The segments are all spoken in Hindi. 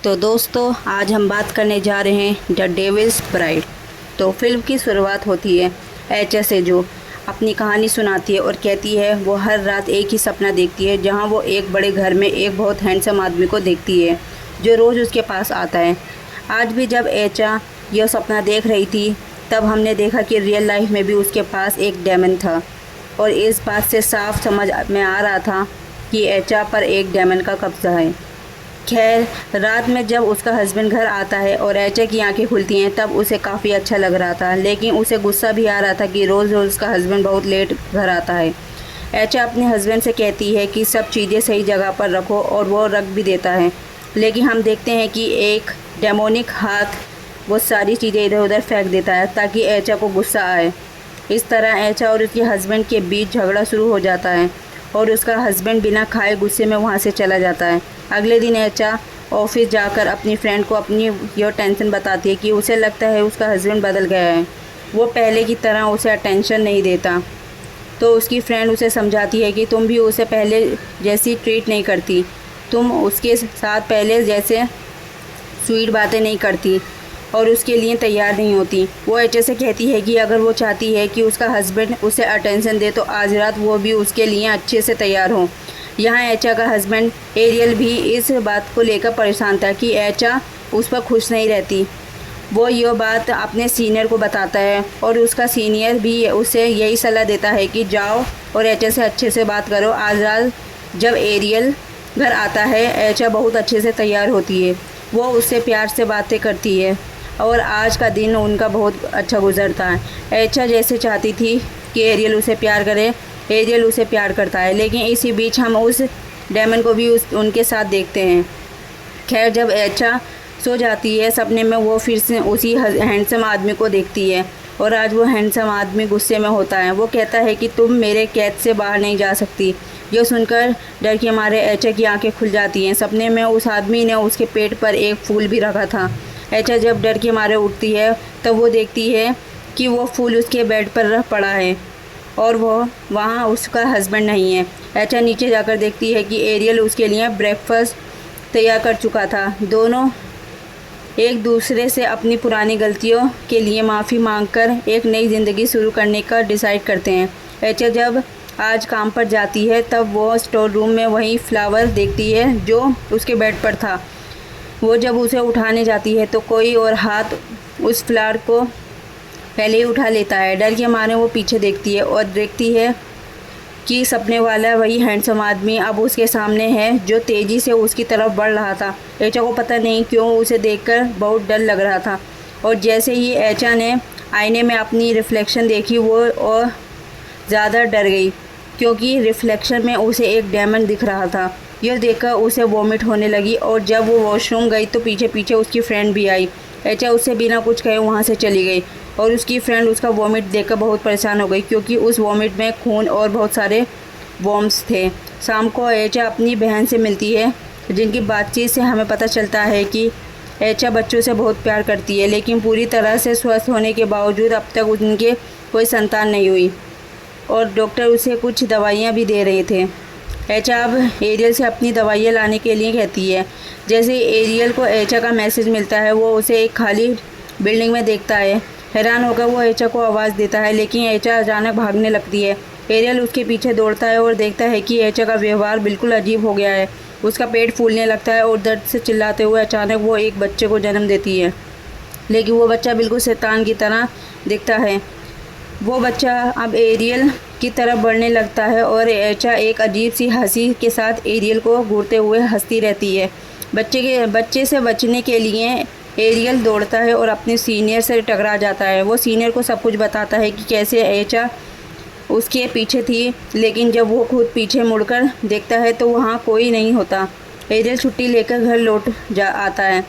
तो दोस्तों आज हम बात करने जा रहे हैं द डेविल्स ब्राइड। तो फिल्म की शुरुआत होती है एचा से, जो अपनी कहानी सुनाती है और कहती है वो हर रात एक ही सपना देखती है, जहां वो एक बड़े घर में एक बहुत हैंडसम आदमी को देखती है जो रोज़ उसके पास आता है। आज भी जब एचा यह सपना देख रही थी तब हमने देखा कि रियल लाइफ में भी उसके पास एक डेमन था, और इस बात से साफ समझ में आ रहा था कि एचा पर एक डेमन का कब्जा है। खैर, रात में जब उसका हस्बैंड घर आता है और एचा की आंखें खुलती हैं तब उसे काफ़ी अच्छा लग रहा था, लेकिन उसे गुस्सा भी आ रहा था कि रोज़ रोज़ उसका हस्बैंड बहुत लेट घर आता है। एचा अपने हस्बैंड से कहती है कि सब चीज़ें सही जगह पर रखो, और वो रख भी देता है, लेकिन हम देखते हैं कि एक डेमोनिक हाथ वो सारी चीज़ें इधर उधर फेंक देता है ताकि एचा को गुस्सा आए। इस तरह एचा और उसके हस्बैंड के बीच झगड़ा शुरू हो जाता है और उसका हस्बैंड बिना खाए गुस्से में वहाँ से चला जाता है। अगले दिन एचा ऑफिस जाकर अपनी फ्रेंड को अपनी यह टेंशन बताती है कि उसे लगता है उसका हस्बैंड बदल गया है, वो पहले की तरह उसे अटेंशन नहीं देता। तो उसकी फ्रेंड उसे समझाती है कि तुम भी उसे पहले जैसी ट्रीट नहीं करती, तुम उसके साथ पहले जैसे स्वीट बातें नहीं करती और उसके लिए तैयार नहीं होती। वो एचा से कहती है कि अगर वो चाहती है कि उसका हस्बैंड उसे अटेंशन दे तो आज रात वो भी उसके लिए अच्छे से तैयार हो। यहाँ एचा का हस्बैंड एरियल भी इस बात को लेकर परेशान था कि एचा उस पर खुश नहीं रहती। वो यह बात अपने सीनियर को बताता है और उसका सीनियर भी उसे यही सलाह देता है कि जाओ और एचा से अच्छे से बात करो। आज रात जब एरियल घर आता है एचा बहुत अच्छे से तैयार होती है, वो उससे प्यार से बातें करती है और आज का दिन उनका बहुत अच्छा गुजरता है। एचा जैसे चाहती थी कि एरियल उसे प्यार करे, एरियल उसे प्यार करता है, लेकिन इसी बीच हम उस डेमन को भी उनके साथ देखते हैं। खैर, जब एचा सो जाती है सपने में वो फिर से उसी हैंडसम आदमी को देखती है और आज वो हैंडसम आदमी गुस्से में होता है। वो कहता है कि तुम मेरे कैद से बाहर नहीं जा सकती। यह सुनकर डर के मारे एचा की आंखें खुल जाती हैं। सपने में उस आदमी ने उसके पेट पर एक फूल भी रखा था। एचा जब डर के मारे उठती है तब वो देखती है कि वो फूल उसके बेड पर रख पड़ा है और वो वहाँ उसका हस्बैंड नहीं है। एचा नीचे जाकर देखती है कि एरियल उसके लिए ब्रेकफास्ट तैयार कर चुका था। दोनों एक दूसरे से अपनी पुरानी गलतियों के लिए माफ़ी मांगकर एक नई ज़िंदगी शुरू करने का डिसाइड करते हैं। एचा जब आज काम पर जाती है तब वो स्टोर रूम में वही फ्लावर देखती है जो उसके बेड पर था। वो जब उसे उठाने जाती है तो कोई और हाथ उस फ्लावर को पहले ही उठा लेता है। डर के मारे वो पीछे देखती है और देखती है कि सपने वाला वही हैंडसम आदमी अब उसके सामने है जो तेज़ी से उसकी तरफ बढ़ रहा था। एचा को पता नहीं क्यों उसे देखकर बहुत डर लग रहा था, और जैसे ही एचा ने आईने में अपनी रिफ्लेक्शन देखी वो और ज़्यादा डर गई, क्योंकि रिफ्लेक्शन में उसे एक डेमन दिख रहा था। यह देखकर उसे वॉमिट होने लगी और जब वो वॉशरूम गई तो पीछे पीछे उसकी फ्रेंड भी आई। एचा उससे बिना कुछ कहे वहाँ से चली गई और उसकी फ्रेंड उसका वॉमिट देखकर बहुत परेशान हो गई, क्योंकि उस वॉमिट में खून और बहुत सारे वॉर्म्स थे। शाम को एचा अपनी बहन से मिलती है, जिनकी बातचीत से हमें पता चलता है कि एचा बच्चों से बहुत प्यार करती है, लेकिन पूरी तरह से स्वस्थ होने के बावजूद अब तक उनके कोई संतान नहीं हुई और डॉक्टर उसे कुछ दवाइयाँ भी दे रहे थे। एचा अब एरियल से अपनी दवाइयाँ लाने के लिए कहती है। जैसे एरियल को एचा का मैसेज मिलता है वो उसे एक खाली बिल्डिंग में देखता है। हैरान होकर वो एचा को आवाज़ देता है, लेकिन एचा अचानक भागने लगती है। एरियल उसके पीछे दौड़ता है और देखता है कि एचा का व्यवहार बिल्कुल अजीब हो गया है। उसका पेट फूलने लगता है और दर्द से चिल्लाते हुए अचानक वो एक बच्चे को जन्म देती है, लेकिन वो बच्चा बिल्कुल शैतान की तरह दिखता है। वो बच्चा अब एरियल की तरफ बढ़ने लगता है और एचा एक अजीब सी हंसी के साथ एरियल को घूरते हुए हंसती रहती है। बच्चे से बचने के लिए एरियल दौड़ता है और अपने सीनियर से टकरा जाता है। वो सीनियर को सब कुछ बताता है कि कैसे एचा उसके पीछे थी, लेकिन जब वो खुद पीछे मुड़कर देखता है तो वहाँ कोई नहीं होता। एरियल छुट्टी लेकर घर लौट आता है।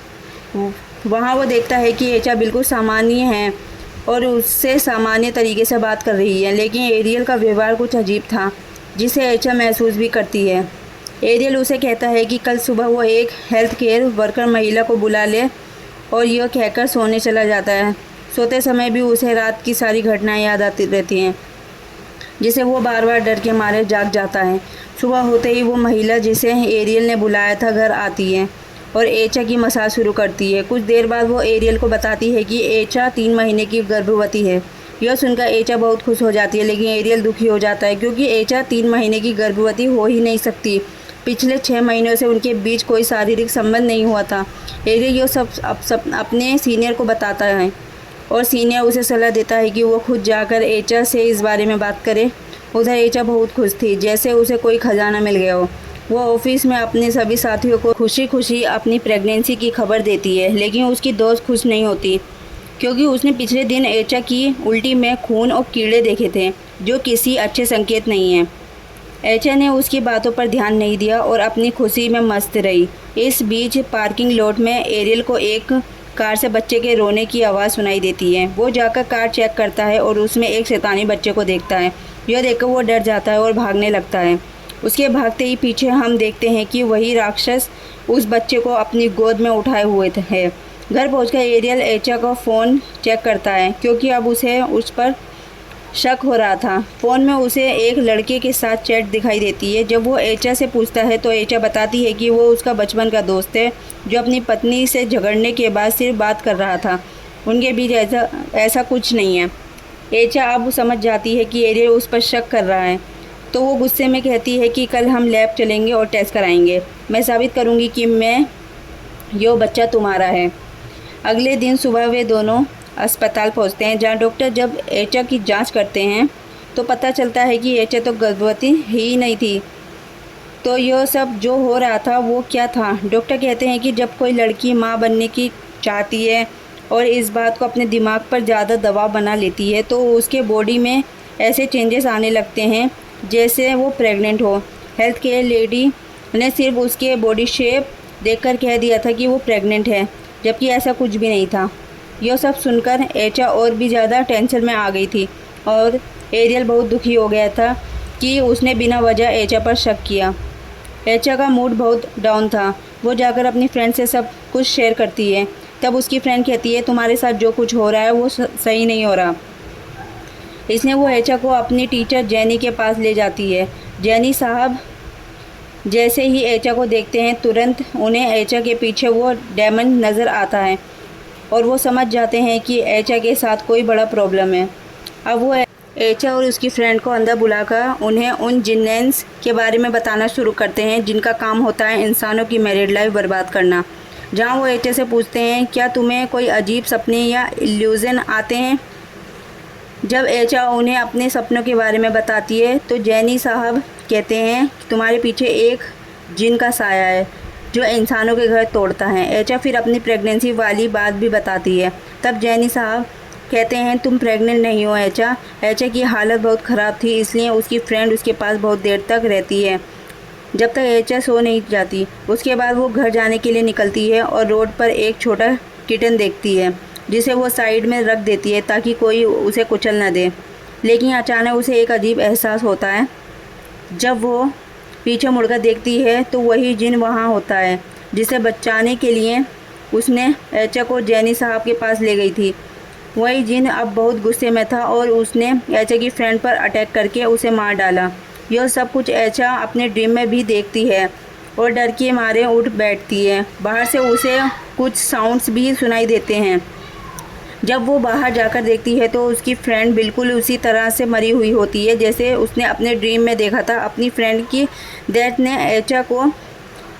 वहाँ वो देखता है कि एचा बिल्कुल सामान्य है और उससे सामान्य तरीके से बात कर रही है, लेकिन एरियल का व्यवहार कुछ अजीब था जिसे एचा महसूस भी करती है। एरियल उसे कहता है कि कल सुबह वो एक हेल्थ केयर वर्कर महिला को बुला ले और यह कहकर सोने चला जाता है। सोते समय भी उसे रात की सारी घटनाएं याद आती रहती हैं, जिसे वो बार बार डर के मारे जाग जाता है। सुबह होते ही वो महिला जिसे एरियल ने बुलाया था घर आती है और एचा की मसाज शुरू करती है। कुछ देर बाद वो एरियल को बताती है कि एचा 3 महीने की गर्भवती है। यह सुनकर एचा बहुत खुश हो जाती है, लेकिन एरियल दुखी हो जाता है क्योंकि एचा 3 महीने की गर्भवती हो ही नहीं सकती। पिछले 6 महीनों से उनके बीच कोई शारीरिक संबंध नहीं हुआ था। एरियल यह सब अपने सीनियर को बताता है और सीनियर उसे सलाह देता है कि वो खुद जाकर एचा से इस बारे में बात करे। उधर एचा बहुत खुश थी, जैसे उसे कोई खजाना मिल गया हो। वो ऑफिस में अपने सभी साथियों को खुशी खुशी अपनी प्रेगनेंसी की खबर देती है, लेकिन उसकी दोस्त खुश नहीं होती क्योंकि उसने पिछले दिन एचा की उल्टी में खून और कीड़े देखे थे, जो किसी अच्छे संकेत नहीं है। एचा ने उसकी बातों पर ध्यान नहीं दिया और अपनी खुशी में मस्त रही। इस बीच पार्किंग लॉट में एरियल को एक कार से बच्चे के रोने की आवाज़ सुनाई देती है। वो जाकर कार चेक करता है और उसमें एक शैतानी बच्चे को देखता है। यह देखकर वो डर जाता है और भागने लगता है। उसके भागते ही पीछे हम देखते हैं कि वही राक्षस उस बच्चे को अपनी गोद में उठाए हुए है। घर पहुंचकर एरियल एचा का फ़ोन चेक करता है क्योंकि अब उसे उस पर शक हो रहा था। फ़ोन में उसे एक लड़के के साथ चैट दिखाई देती है। जब वो एचा से पूछता है तो एचा बताती है कि वो उसका बचपन का दोस्त है, जो अपनी पत्नी से झगड़ने के बाद सिर्फ बात कर रहा था। उनके बीच ऐसा कुछ नहीं है। एचा अब समझ जाती है कि एरियल उस पर शक कर रहा है, तो वो गुस्से में कहती है कि कल हम लैब चलेंगे और टेस्ट कराएंगे। मैं साबित करूँगी कि यो बच्चा तुम्हारा है। अगले दिन सुबह वे दोनों अस्पताल पहुंचते हैं, जहां डॉक्टर जब एचा की जांच करते हैं तो पता चलता है कि एचा तो गर्भवती ही नहीं थी। तो यह सब जो हो रहा था वो क्या था? डॉक्टर कहते हैं कि जब कोई लड़की माँ बनने की चाहती है और इस बात को अपने दिमाग पर ज़्यादा दबाव बना लेती है तो उसके बॉडी में ऐसे चेंजेस आने लगते हैं जैसे वो प्रेग्नेंट हो। हेल्थ केयर लेडी ने सिर्फ उसके बॉडी शेप देखकर कह दिया था कि वो प्रेग्नेंट है, जबकि ऐसा कुछ भी नहीं था। यह सब सुनकर एचा और भी ज़्यादा टेंशन में आ गई थी और एरियल बहुत दुखी हो गया था कि उसने बिना वजह एचा पर शक किया। एचा का मूड बहुत डाउन था। वो जाकर अपनी फ्रेंड से सब कुछ शेयर करती है। तब उसकी फ्रेंड कहती है, तुम्हारे साथ जो कुछ हो रहा है वो सही नहीं हो रहा। इसने वो एचा को अपनी टीचर जेनी के पास ले जाती है। जेनी साहब जैसे ही एचा को देखते हैं तुरंत उन्हें एचा के पीछे वो डेमन नज़र आता है और वो समझ जाते हैं कि एचा के साथ कोई बड़ा प्रॉब्लम है। अब वो एचा और उसकी फ्रेंड को अंदर बुलाकर उन्हें उन जिन्नेंस के बारे में बताना शुरू करते हैं जिनका काम होता है इंसानों की मैरिड लाइफ बर्बाद करना। जहाँ वो एचा से पूछते हैं, क्या तुम्हें कोई अजीब सपने या इल्यूज़न आते हैं? जब एचा उन्हें अपने सपनों के बारे में बताती है तो जेनी साहब कहते हैं कि तुम्हारे पीछे एक जिन का साया है जो इंसानों के घर तोड़ता है। एचा फिर अपनी प्रेगनेंसी वाली बात भी बताती है। तब जेनी साहब कहते हैं, तुम प्रेग्नेंट नहीं हो एचा। एचा की हालत बहुत ख़राब थी, इसलिए उसकी फ्रेंड उसके पास बहुत देर तक रहती है जब तक एचा सो नहीं जाती। उसके बाद वो घर जाने के लिए निकलती है और रोड पर एक छोटा किटन देखती है जिसे वो साइड में रख देती है ताकि कोई उसे कुचल न दे। लेकिन अचानक उसे एक अजीब एहसास होता है। जब वो पीछे मुड़कर देखती है तो वही जिन वहाँ होता है जिसे बचाने के लिए उसने एचा को जेनी साहब के पास ले गई थी। वही जिन अब बहुत गुस्से में था और उसने एचा की फ्रेंड पर अटैक करके उसे मार डाला। यह सब कुछ एचा अपने ड्रीम में भी देखती है और डर के मारे उठ बैठती है। बाहर से उसे कुछ साउंड्स भी सुनाई देते हैं। जब वो बाहर जाकर देखती है तो उसकी फ्रेंड बिल्कुल उसी तरह से मरी हुई होती है जैसे उसने अपने ड्रीम में देखा था। अपनी फ्रेंड की डेथ ने एचा को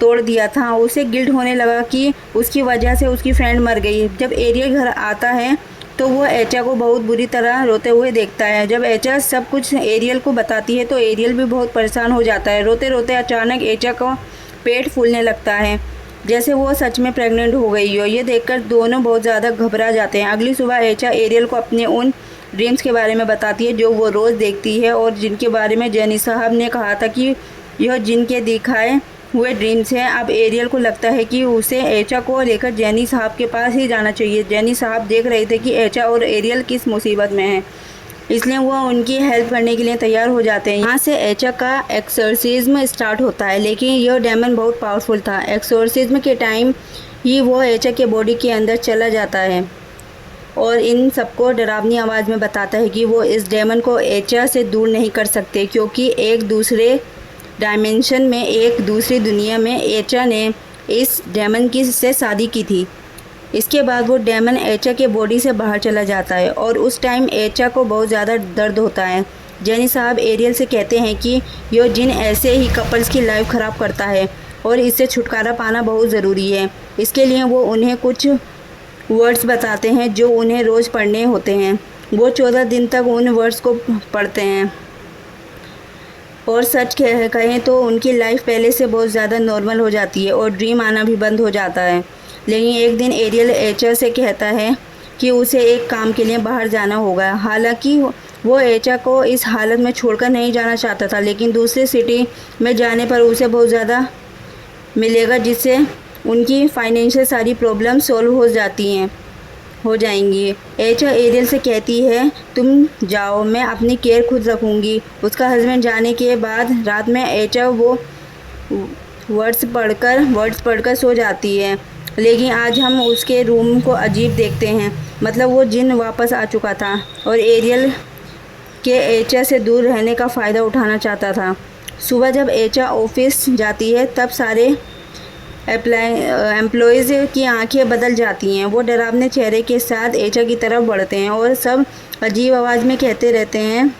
तोड़ दिया था। उसे गिल्ट होने लगा कि उसकी वजह से उसकी फ्रेंड मर गई। जब एरियल घर आता है तो वो एचा को बहुत बुरी तरह रोते हुए देखता है। जब एचा सब कुछ एरियल को बताती है तो एरियल भी बहुत परेशान हो जाता है। रोते रोते अचानक एचा का पेट फूलने लगता है जैसे वो सच में प्रेग्नेंट हो गई हो। ये देखकर दोनों बहुत ज़्यादा घबरा जाते हैं। अगली सुबह एचा एरियल को अपने उन ड्रीम्स के बारे में बताती है जो वो रोज़ देखती है और जिनके बारे में जेनी साहब ने कहा था कि यह जिनके दिखाए हुए ड्रीम्स हैं। अब एरियल को लगता है कि उसे एचा को लेकर जेनी साहब के पास ही जाना चाहिए। जेनी साहब देख रहे थे कि एचा और एरियल किस मुसीबत में है, इसलिए वो उनकी हेल्प करने के लिए तैयार हो जाते हैं। यहाँ से एचा का एक्सोर्सिज्म स्टार्ट होता है, लेकिन यह डेमन बहुत पावरफुल था। एक्सोर्सिज्म के टाइम ही वो एचा के बॉडी के अंदर चला जाता है और इन सबको डरावनी आवाज़ में बताता है कि वो इस डेमन को एचा से दूर नहीं कर सकते क्योंकि एक दूसरे डायमेंशन में, एक दूसरी दुनिया में एचा ने इस डेमन की से शादी की थी। इसके बाद वो डेमन एचा के बॉडी से बाहर चला जाता है और उस टाइम एचा को बहुत ज़्यादा दर्द होता है। जेनी साहब एरियल से कहते हैं कि यो जिन ऐसे ही कपल्स की लाइफ ख़राब करता है और इससे छुटकारा पाना बहुत ज़रूरी है। इसके लिए वो उन्हें कुछ वर्ड्स बताते हैं जो उन्हें रोज़ पढ़ने होते हैं। वो 14 दिन तक उन वर्ड्स को पढ़ते हैं और सच कहें तो उनकी लाइफ पहले से बहुत ज़्यादा नॉर्मल हो जाती है और ड्रीम आना भी बंद हो जाता है। लेकिन एक दिन एरियल एचा से कहता है कि उसे एक काम के लिए बाहर जाना होगा। हालांकि वो एचा को इस हालत में छोड़कर नहीं जाना चाहता था, लेकिन दूसरी सिटी में जाने पर उसे बहुत ज़्यादा मिलेगा जिससे उनकी फाइनेंशियल सारी प्रॉब्लम सॉल्व हो जाएंगी। एचा एरियल से कहती है तुम जाओ, मैं अपनी केयर खुद रखूँगी। उसका हस्बैंड जाने के बाद रात में एचा वो वर्ड्स पढ़कर सो जाती है। लेकिन आज हम उसके रूम को अजीब देखते हैं, मतलब वो जिन वापस आ चुका था और एरियल के एचा से दूर रहने का फ़ायदा उठाना चाहता था। सुबह जब एचा ऑफिस जाती है तब सारे एम्प्लॉयज़ की आंखें बदल जाती हैं। वो डरावने चेहरे के साथ एचा की तरफ बढ़ते हैं और सब अजीब आवाज़ में कहते रहते हैं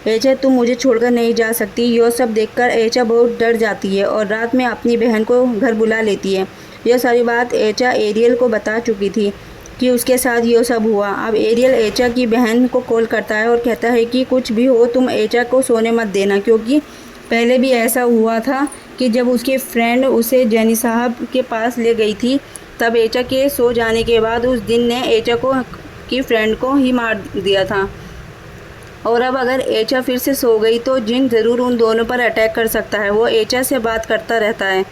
एचा तुम मुझे छोड़कर नहीं जा सकती। यह सब देखकर एचा बहुत डर जाती है और रात में अपनी बहन को घर बुला लेती है। यह सारी बात एचा एरियल को बता चुकी थी कि उसके साथ ये सब हुआ। अब एरियल एचा की बहन को कॉल करता है और कहता है कि कुछ भी हो तुम एचा को सोने मत देना, क्योंकि पहले भी ऐसा हुआ था कि जब उसके फ्रेंड उसे जेनी साहब के पास ले गई थी तब एचा के सो जाने के बाद उस दिन ने एचा की फ्रेंड को ही मार दिया था। और अब अगर एचा फिर से सो गई तो जिन ज़रूर उन दोनों पर अटैक कर सकता है। वो एचा से बात करता रहता है,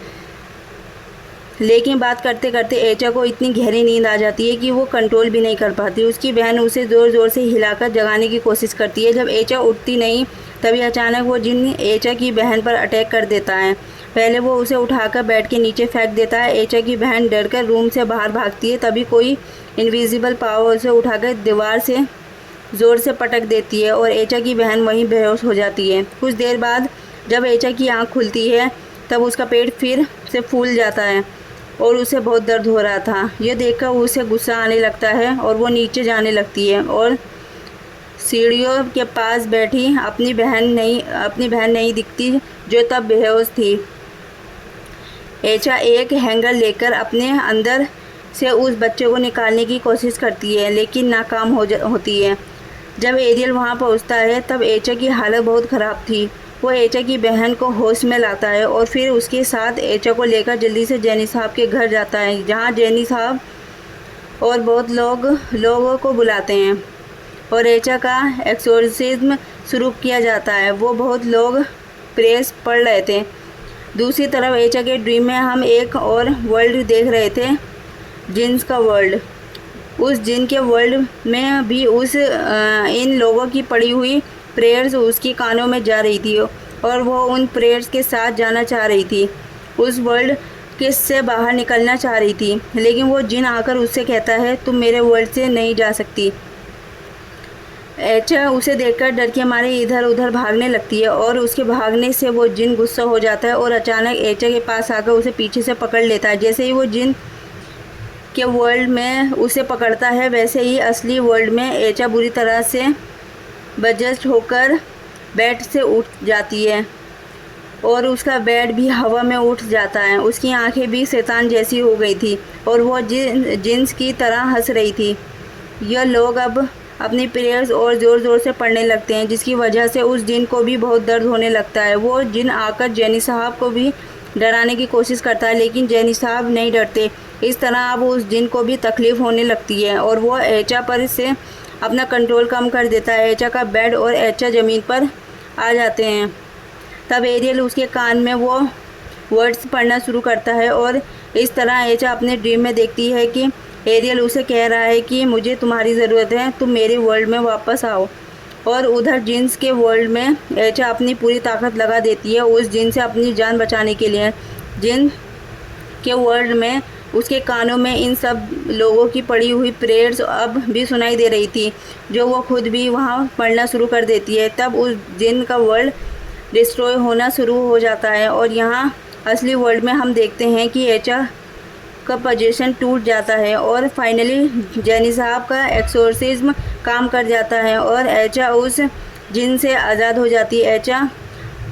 लेकिन बात करते करते एचा को इतनी गहरी नींद आ जाती है कि वो कंट्रोल भी नहीं कर पाती। उसकी बहन उसे ज़ोर ज़ोर से हिलाकर जगाने की कोशिश करती है। जब एचा उठती नहीं तभी अचानक वो जिन एचा की बहन पर अटैक कर देता है। पहले वो उसे उठाकर बेड के नीचे फेंक देता है। एचा की बहन डरकर रूम से बाहर भागती है, तभी कोई इनविजिबल पावर उसे उठाकर दीवार से ज़ोर से पटक देती है और एचा की बहन वहीं बेहोश हो जाती है। कुछ देर बाद जब एचा की आँख खुलती है तब उसका पेट फिर से फूल जाता है और उसे बहुत दर्द हो रहा था। यह देखकर उसे गुस्सा आने लगता है और वो नीचे जाने लगती है और सीढ़ियों के पास बैठी अपनी बहन नहीं दिखती जो तब बेहोश थी। एचा एक हैंगर लेकर अपने अंदर से उस बच्चे को निकालने की कोशिश करती है, लेकिन नाकाम होती है। जब एरियल वहां पहुंचता है तब एचा की हालत बहुत ख़राब थी। वो एचा की बहन को होश में लाता है और फिर उसके साथ एचा को लेकर जल्दी से जेनी साहब के घर जाता है, जहां जेनी साहब और बहुत लोगों को बुलाते हैं और एचा का एक्सोर्सिज्म शुरू किया जाता है। वो बहुत लोग प्रेस पढ़ रहे थे। दूसरी तरफ एचा के ड्रीम में हम एक और वर्ल्ड देख रहे थे, जिन्स का वर्ल्ड। उस जिन के वर्ल्ड में भी इन लोगों की पड़ी हुई प्रेयर्स उसकी कानों में जा रही थी और वो उन प्रेयर्स के साथ जाना चाह रही थी। उस वर्ल्ड से बाहर निकलना चाह रही थी, लेकिन वो जिन आकर उससे कहता है तुम मेरे वर्ल्ड से नहीं जा सकती। एचा उसे देखकर डर के मारे इधर उधर भागने लगती है और उसके भागने से वो जिन गुस्सा हो जाता है और अचानक एचा के पास आकर उसे पीछे से पकड़ लेता है। जैसे ही वो जिन के वर्ल्ड में उसे पकड़ता है, वैसे ही असली वर्ल्ड में एचा बुरी तरह से बर्स्ट होकर बेड से उठ जाती है और उसका बेड भी हवा में उठ जाता है। उसकी आंखें भी शैतान जैसी हो गई थी और वो जिन्स की तरह हंस रही थी। यह लोग अब अपनी प्रेयर्स और ज़ोर ज़ोर से पढ़ने लगते हैं, जिसकी वजह से उस जिन को भी बहुत दर्द होने लगता है। वो जिन आकर जेनी साहब को भी डराने की कोशिश करता है, लेकिन जेनी साहब नहीं डरते। इस तरह अब उस जिन को भी तकलीफ़ होने लगती है और वो एचा पर से अपना कंट्रोल कम कर देता है। एचा का बेड और एचा ज़मीन पर आ जाते हैं। तब एरियल उसके कान में वो वर्ड्स पढ़ना शुरू करता है और इस तरह एचा अपने ड्रीम में देखती है कि एरियल उसे कह रहा है कि मुझे तुम्हारी ज़रूरत है, तुम मेरे वर्ल्ड में वापस आओ। और उधर जिन्स के वर्ल्ड में एचा अपनी पूरी ताकत लगा देती है उस जिन से अपनी जान बचाने के लिए। जिन के वर्ल्ड में उसके कानों में इन सब लोगों की पड़ी हुई प्रेयर्स अब भी सुनाई दे रही थी, जो वो खुद भी वहाँ पढ़ना शुरू कर देती है। तब उस जिन का वर्ल्ड डिस्ट्रॉय होना शुरू हो जाता है और यहाँ असली वर्ल्ड में हम देखते हैं कि एचा का पोजीशन टूट जाता है और फाइनली जैनी साहब का एक्सोर्सिज्म काम कर जाता है और एचा उस जिन से आज़ाद हो जाती है। एचा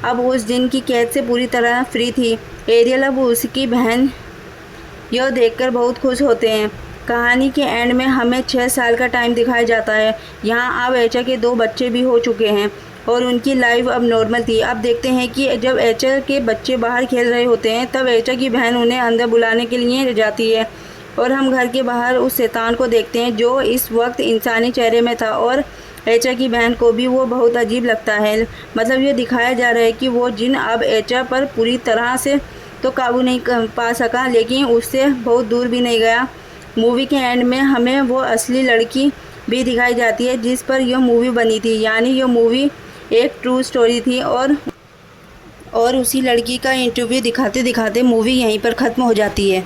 अब उस जिन की कैद से पूरी तरह फ्री थी। एरियल अब उसकी बहन यह देखकर बहुत खुश होते हैं। कहानी के एंड में हमें 6 साल का टाइम दिखाया जाता है। यहाँ अब एचा के 2 बच्चे भी हो चुके हैं और उनकी लाइफ अब नॉर्मल थी। अब देखते हैं कि जब एचा के बच्चे बाहर खेल रहे होते हैं तब एचा की बहन उन्हें अंदर बुलाने के लिए जाती है और हम घर के बाहर उस शैतान को देखते हैं जो इस वक्त इंसानी चेहरे में था और एचा की बहन को भी वो बहुत अजीब लगता है। मतलब ये दिखाया जा रहा है कि वो जिन अब एचा पर पूरी तरह से तो काबू नहीं पा सका, लेकिन उससे बहुत दूर भी नहीं गया। मूवी के एंड में हमें वो असली लड़की भी दिखाई जाती है जिस पर यह मूवी बनी थी, यानी यह मूवी एक ट्रू स्टोरी थी और उसी लड़की का इंटरव्यू दिखाते दिखाते मूवी यहीं पर ख़त्म हो जाती है।